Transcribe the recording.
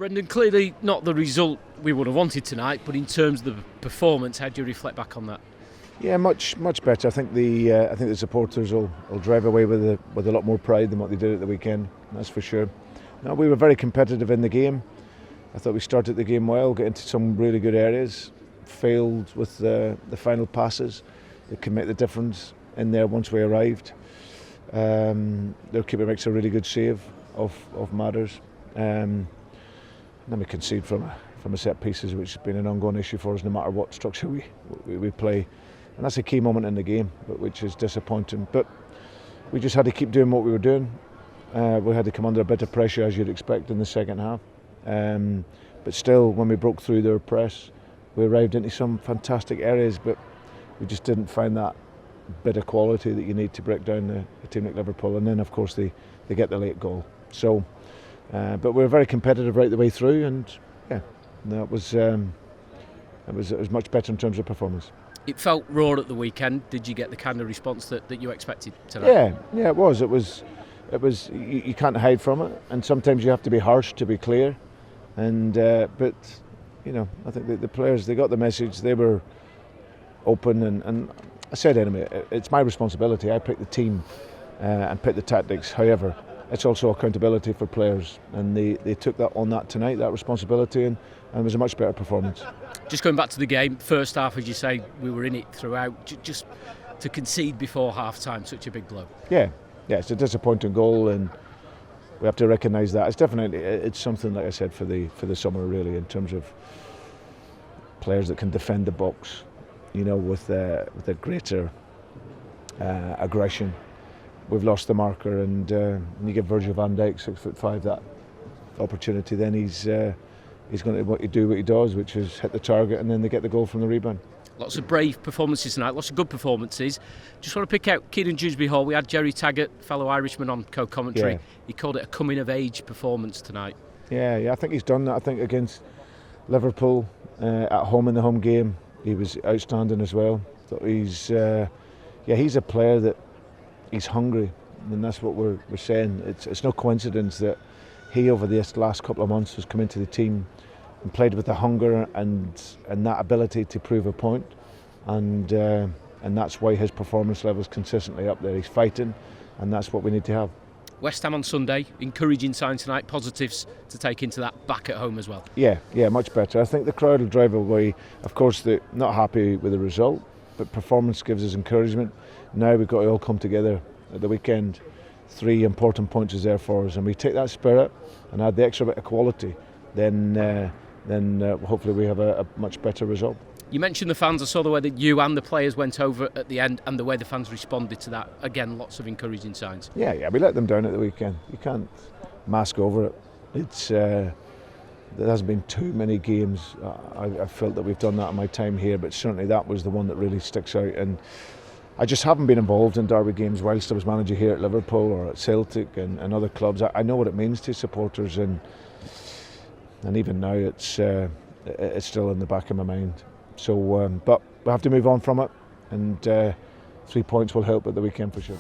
Brendan, clearly not the result we would have wanted tonight, but in terms of the performance, how do you reflect back on that? Yeah, much better. I think the supporters will drive away with a lot more pride than what they did at the weekend. That's for sure. No, we were very competitive in the game. I thought we started the game well, got into some really good areas, failed with the final passes that can make the difference in there once we arrived. Their keeper makes a really good save of Matters. Then we concede from a set pieces, which has been an ongoing issue for us no matter what structure we play. And that's a key moment in the game, which is disappointing. But we just had to keep doing what we were doing. We had to come under a bit of pressure, as you'd expect, in the second half. But still, when we broke through their press, we arrived into some fantastic areas, but we just didn't find that bit of quality that you need to break down a team like Liverpool. And then, of course, they get the late goal. So, but we were very competitive right the way through, and yeah, it was much better in terms of performance. It felt raw at the weekend. Did you get the kind of response that you expected tonight? Yeah, it was. It was. You can't hide from it, and sometimes you have to be harsh to be clear. And but you know, I think the players, they got the message. They were open, and I said anyway, it's my responsibility. I pick the team and pick the tactics. However, it's also accountability for players, and they took that on that tonight, that responsibility, and it was a much better performance. Just going back to the game, first half, as you say, we were in it throughout. Just to concede before half-time, such a big blow. Yeah, it's a disappointing goal, and we have to recognise that. It's something, like I said, for the summer, really, in terms of players that can defend the box, you know, with a greater aggression. We've lost the marker, and when you give Virgil van Dijk, 6'5", that opportunity, then he's going to do what he does, which is hit the target, and then they get the goal from the rebound. Lots of brave performances tonight, lots of good performances. Just want to pick out Kieran Dewsbury Hall. We had Jerry Taggart, fellow Irishman, on co-commentary. Yeah. He called it a coming-of-age performance tonight. Yeah, I think he's done that. I think against Liverpool at home in the home game, he was outstanding as well. So he's a player that he's hungry, and that's what we're saying. It's no coincidence that he, over this last couple of months, has come into the team and played with the hunger and that ability to prove a point, and that's why his performance level is consistently up there. He's fighting, and that's what we need to have. West Ham on Sunday, encouraging sign tonight, positives to take into that back at home as well. Yeah, much better. I think the crowd will drive away. Of course, they're not happy with the result, but performance gives us encouragement. Now we've got to all come together at the weekend. 3 important points is there for us, and we take that spirit and add the extra bit of quality, then hopefully we have a much better result. You mentioned the fans. I saw the way that you and the players went over at the end, and the way the fans responded to that. Again, lots of encouraging signs. Yeah, we let them down at the weekend. You can't mask over it. There hasn't been too many games I felt that we've done that in my time here, but certainly that was the one that really sticks out. And I just haven't been involved in derby games whilst I was manager here at Liverpool or at Celtic and other clubs. I know what it means to supporters, and even now it's still in the back of my mind. So, but we have to move on from it, and 3 points will help at the weekend for sure.